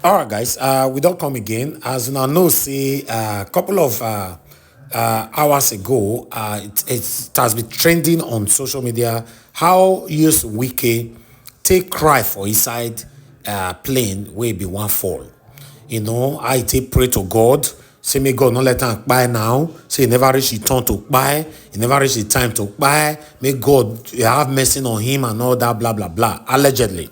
All right, guys. We don't come again. As you now know, see, a couple of hours ago, it has been trending on social media how use Wike take cry for his side plane where be one fall. You know, I take pray to God. Say, may God not let him buy now. Say, he never reach his turn to buy. He never reach his time to buy. May God have mercy on him and all that, blah, blah, blah. Allegedly.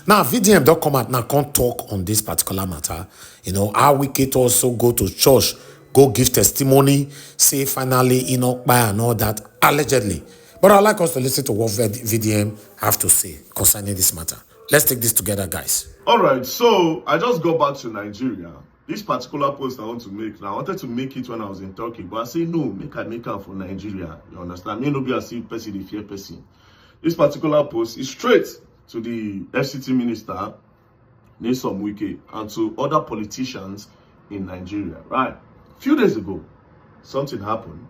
Now, VDM don't come out now, can't talk on this particular matter. You know, how Wike also go to church, go give testimony, say finally, buy and all that, allegedly. But I'd like us to listen to what VDM have to say concerning this matter. Let's take this together, guys. All right, so I just got back to Nigeria. This particular post I want to make, now I wanted to make it when I was in Turkey, but I say no, make it for Nigeria. You understand? Me no be a see person, the fear person. This particular post is straight to the FCT minister, Nyesom Wike, and to other politicians in Nigeria, right? A few days ago, something happened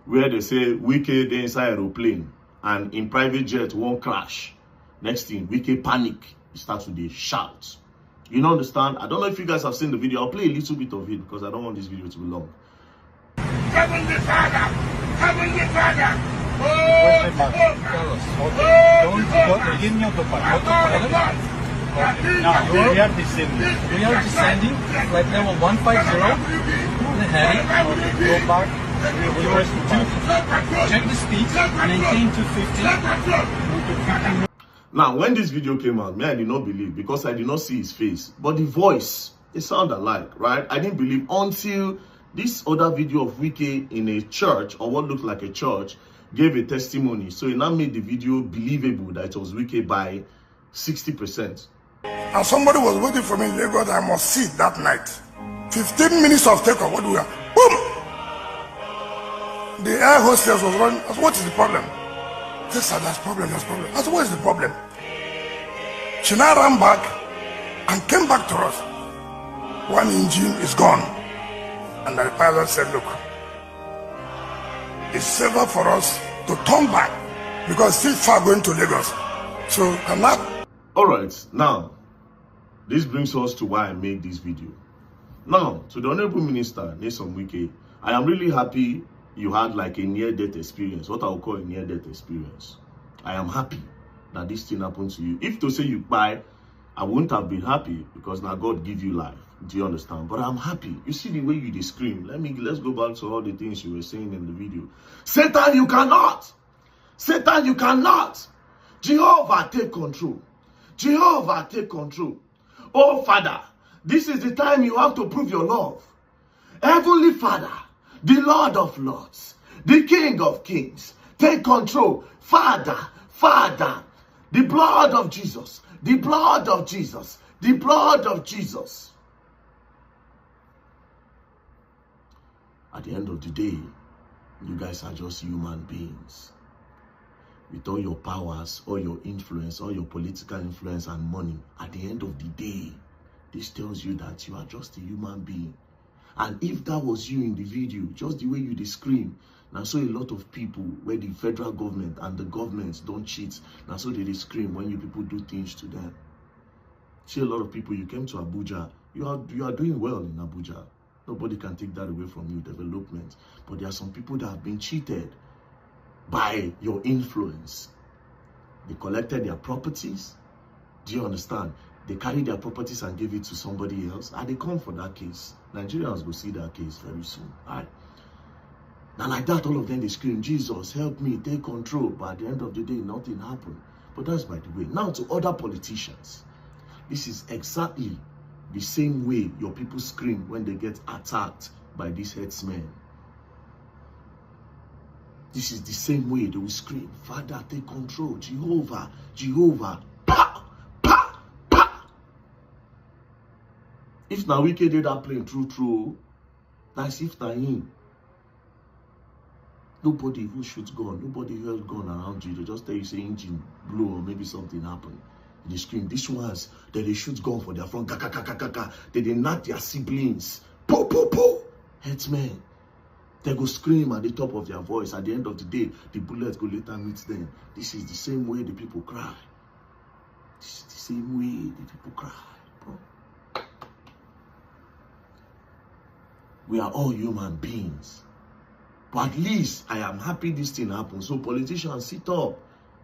where they say Wike they inside aeroplane and in private jet won't crash. Next thing, Wike panic. He starts to shout. You know, understand? I don't know if you guys have seen the video. I'll play a little bit of it because I don't want this video to be long. Heavenly Father, Heavenly Father. Now, we are descending. We are descending, flight level 150, heading, go back, check the speed, maintain 250, Now, when this video came out, me, I did not believe because I did not see his face. But the voice, it sounded alike, right? I didn't believe until this other video of Wike in a church, or what looked like a church, gave a testimony. So it now made the video believable that it was Wike by 60%. And somebody was waiting for me in Lagos. I must see that night. 15 minutes of takeoff. What do we have? Boom! The air hostess was running. I said, what is the problem? They said, there's problem, there's problem. I said, what is the problem? She now ran back and came back to us. One engine is gone. And the pilot said, look, it's safer for us to turn back because it's still far going to Lagos. So I'm not. All right, now, this brings us to why I made this video. Now, to the Honorable Minister, Nyesom Wike, I am really happy you had like a near-death experience, what I would call a near-death experience. I am happy that this thing happened to you. If to say you buy, I wouldn't have been happy because now God give you life. Do you understand? But I'm happy. You see the way you scream. Let's go back to all the things you were saying in the video. Satan, you cannot. Satan, you cannot. Jehovah, take control. Jehovah, take control. Oh, Father, this is the time you have to prove your love. Heavenly Father, the Lord of Lords, the King of Kings, take control. Father, Father, the blood of Jesus, the blood of Jesus, the blood of Jesus. At the end of the day, you guys are just human beings. With all your powers, all your influence, all your political influence and money, at the end of the day, this tells you that you are just a human being. And if that was you in the video, just the way you scream, now so a lot of people where the federal government and the governments don't cheat, now so they scream when you people do things to them. See a lot of people, you came to Abuja, you are doing well in Abuja. Nobody can take that away from you, development. But there are some people that have been cheated by your influence. They collected their properties. Do you understand? They carried their properties and gave it to somebody else. And they come for that case. Nigerians will see that case very soon. All right? Now like that, all of them, they scream, Jesus, help me, take control. But at the end of the day, nothing happened. But that's by the way. Now to other politicians. This is exactly the same way your people scream when they get attacked by these headsmen. This is the same way they will scream, Father, take control, Jehovah, Jehovah, pa, pa, pa. If now Wike did that plane true, that's if na him. Nobody who shoots gun, nobody who has gun around you. They just tell you say engine blow or maybe something happened. They scream. These ones that they shoot gun for their front, they knock their siblings. Po po po. Headsmen. They go scream at the top of their voice. At the end of the day, the bullets go later meet them. This is the same way the people cry. This is the same way the people cry, bro. We are all human beings. But at least I am happy this thing happened. So politicians, sit up.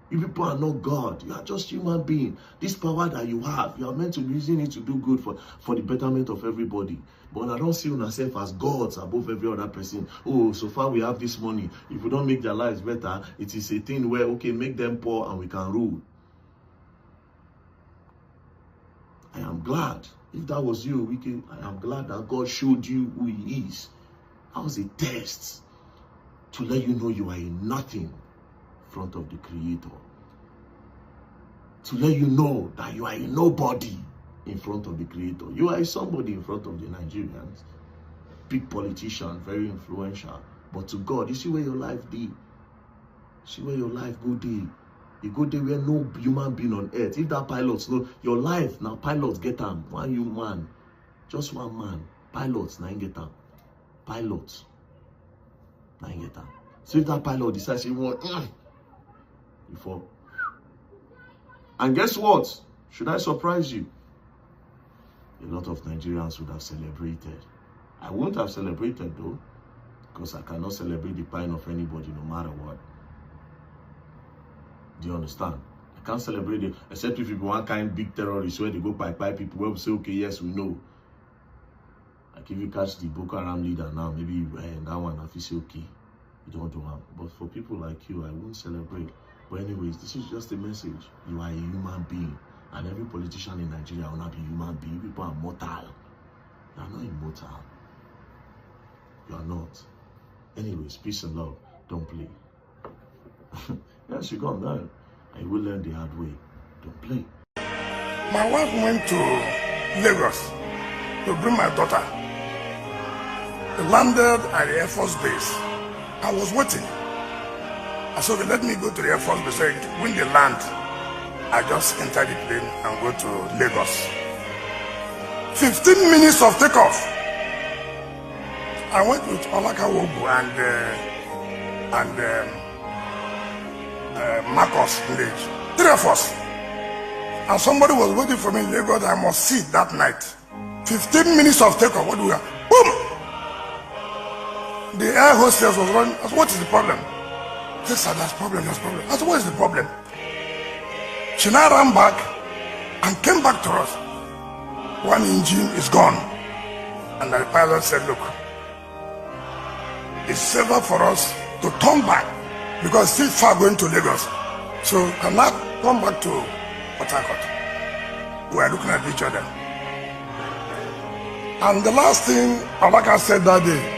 You people are not God. You are just human beings. This power that you have, you are meant to be using it to do good for the betterment of everybody. But I don't see yourself as gods above every other person. Oh, so far we have this money. If we don't make their lives better, it is a thing where, okay, make them poor and we can rule. I am glad. If that was you, Wike, I am glad that God showed you who he is. That was a test to let you know you are a nothing in front of the Creator. To let you know that you are a nobody in front of the Creator. You are somebody in front of the Nigerians. Big politician, very influential. But to God, you see where your life be. See where your life go day. You go there where no human being on earth. If that pilots know your life, now pilots get them. One human, just one man. Pilots, now get them. Pilots, now get them. So if that pilot decides he want, before. And guess what? Should I surprise you? A lot of Nigerians would have celebrated. I won't have celebrated though, because I cannot celebrate the pain of anybody no matter what. Do you understand? I can't celebrate it, except if you be one kind big terrorist where they go by people where we say, okay, yes, we know. Like if you catch the Boko Haram leader now, maybe that one, if you say, okay, you don't do harm. But for people like you, I won't celebrate. But anyways, this is just a message. You are a human being. And every politician in Nigeria will not be human being. People are mortal. You are not immortal. You are not. Anyways, peace and love. Don't play. Yes, you come down. I will learn the hard way. Don't play. My wife went to Lagos to bring my daughter. They landed at the Air Force Base. I was waiting. I said, okay, let me go to the Air Force Base. So when they land, I just enter the plane and go to Lagos. 15 minutes of takeoff. I went with Olaka Wobu and Marcus village. 3 of us. And somebody was waiting for me in Lagos. I must sit that night. 15 minutes of takeoff. What do we have? Boom! The air hostess was running. I said, what is the problem? She said, there's problem, there's problem. I said, what is the problem? She now ran back and came back to us. One engine is gone. And the pilot said, look, it's safer for us to turn back because it's still far going to Lagos. So can I come back to Port Harcourt? We are looking at each other. And the last thing Alaka said that day,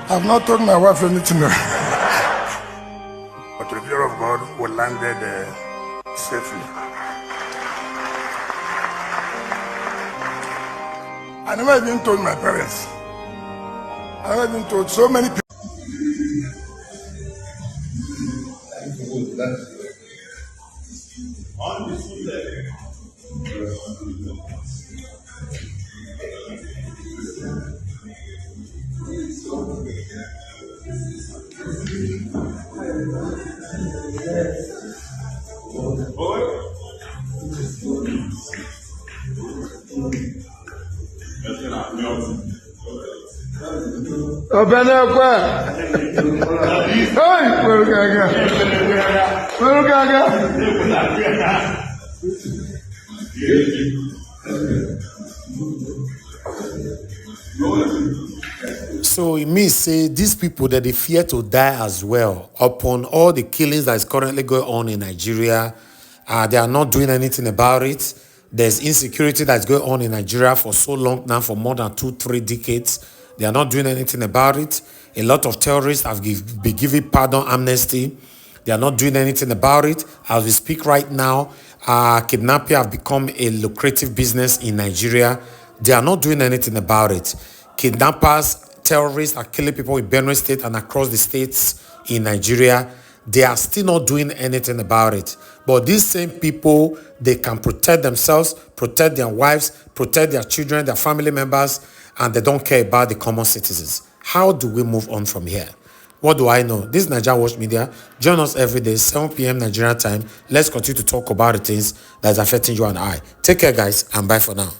I've not told my wife anything. But to the glory of God, we landed safely. I never even told my parents. I never even told so many people. So it means say these people that they fear to die as well upon all the killings that is currently going on in Nigeria. They are not doing anything about it. There's insecurity that's going on in Nigeria for so long now, for more than 2-3 decades. They are not doing anything about it. A lot of terrorists have been given pardon, amnesty. They are not doing anything about it. As we speak right now, kidnapping have become a lucrative business in Nigeria. They are not doing anything about it. Kidnappers, terrorists are killing people in Benue State and across the states in Nigeria. They are still not doing anything about it. But these same people, they can protect themselves, protect their wives, protect their children, their family members, and they don't care about the common citizens. How do we move on from here? What do I know? This is NAIJA Media. Join us every day, 7 p.m. Nigerian time. Let's continue to talk about the things that is affecting you and I. Take care, guys, and bye for now.